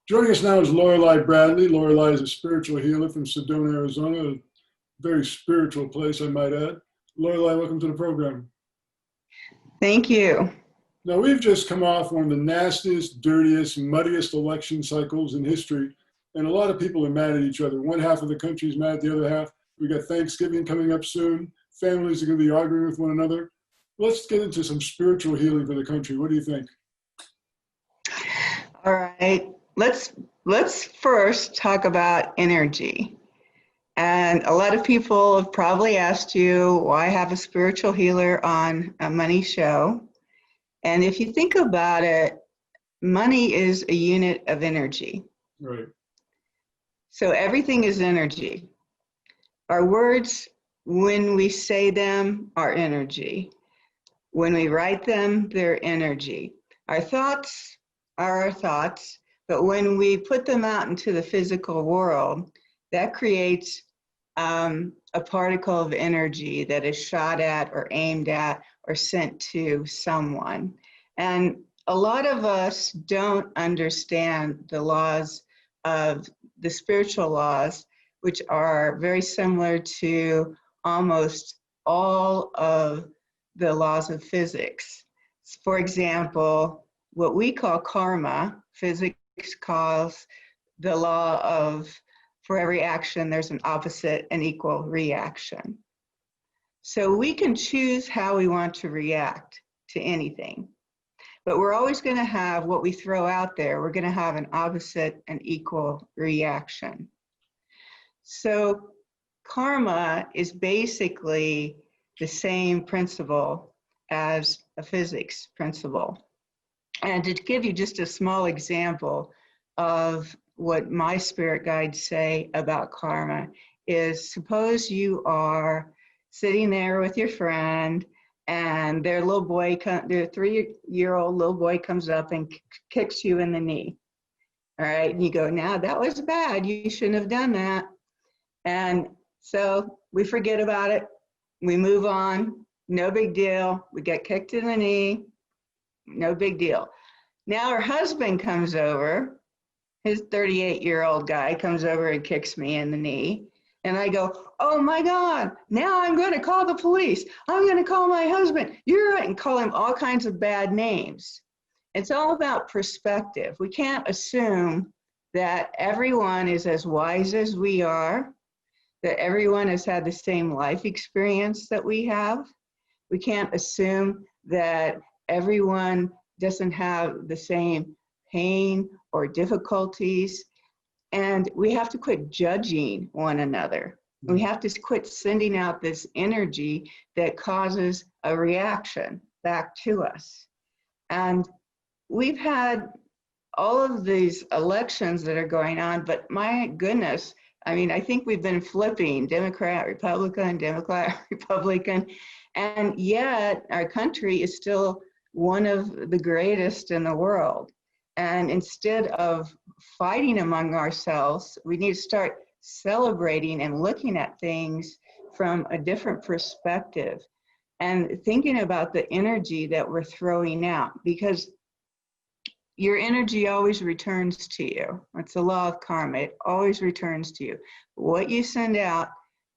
Joining us now is Lauralei Bradley. Lauralei is a spiritual healer from Sedona, Arizona, a very spiritual place, I might add. Lauralei, welcome to the program. Thank you. Now, we've just come off one of the nastiest, dirtiest, muddiest election cycles in history, and a lot of people are mad at each other. One half of the country is mad at the other half. We got Thanksgiving coming up soon. Families are going to be arguing with one another. Let's get into some spiritual healing for the country. What do you think? All right. Let's first talk about energy. And a lot of people have probably asked you why have a spiritual healer on a money show. And if you think about it, money is a unit of energy. Right. So everything is energy. Our words, when we say them, are energy. When we write them, they're energy. Our thoughts are our thoughts, but when we put them out into the physical world, that creates a particle of energy that is shot at or aimed at or sent to someone. And a lot of us don't understand the laws of the spiritual laws, which are very similar to almost all of the laws of physics. For example, what we call karma, physics calls the law of for every action, there's an opposite and equal reaction. So we can choose how we want to react to anything, but we're always going to have what we throw out there. We're going to have an opposite and equal reaction. So karma is basically the same principle as a physics principle. And to give you just a small example of what my spirit guides say about karma is, suppose you are sitting there with your friend and their 3-year-old little boy comes up and kicks you in the knee. All right, and you go, now that was bad, you shouldn't have done that. And so we forget about it, we move on, no big deal, we get kicked in the knee, no big deal. Now her husband comes over, his 38-year-old guy comes over and kicks me in the knee. And I go, oh my God, now I'm going to call the police. I'm going to call my husband. You're right, and call him all kinds of bad names. It's all about perspective. We can't assume that everyone is as wise as we are, that everyone has had the same life experience that we have. We can't assume that everyone doesn't have the same pain or difficulties, and we have to quit judging one another. We have to quit sending out this energy that causes a reaction back to us. And we've had all of these elections that are going on, but my goodness, I mean, I think we've been flipping Democrat, Republican, Democrat, Republican, and yet our country is still one of the greatest in the world. And instead of fighting among ourselves, we need to start celebrating and looking at things from a different perspective and thinking about the energy that we're throwing out, because your energy always returns to you. It's the law of karma. It always returns to you. What you send out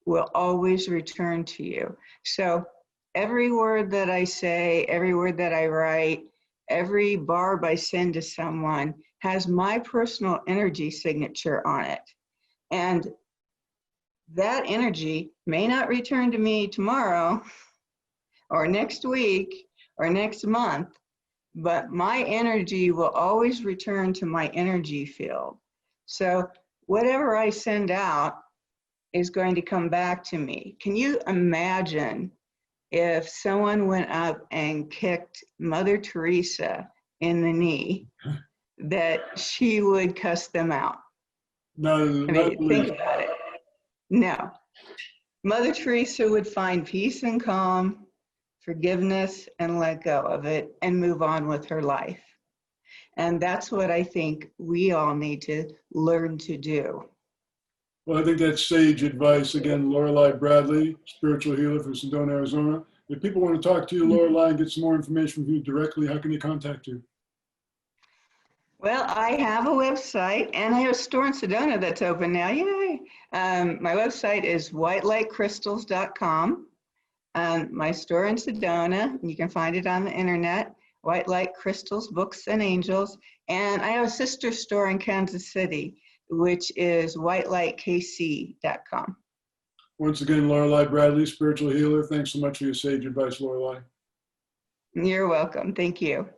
will always return to you. So every word that I say, every word that I write, every barb I send to someone has my personal energy signature on it. And that energy may not return to me tomorrow or next week or next month, but my energy will always return to my energy field. So whatever I send out is going to come back to me. Can you imagine if someone went up and kicked Mother Teresa in the knee, that she would cuss them out? No, I mean, think about it. No. Mother Teresa would find peace and calm, forgiveness, and let go of it and move on with her life. And that's what I think we all need to learn to do. Well, I think that's sage advice. Again, Lauralei Bradley, spiritual healer from Sedona, Arizona. If people want to talk to you, Lauralei, and get some more information from you directly, how can they contact you? Well, I have a website and I have a store in Sedona that's open now. Yay. My website is whitelightcrystals.com. My store in Sedona, you can find it on the internet, White Light Crystals, Books and Angels. And I have a sister store in Kansas City, which is whitelightKC.com. Once again, Lauralei Bradley, spiritual healer. Thanks so much for your sage advice, Lauralei. You're welcome. Thank you.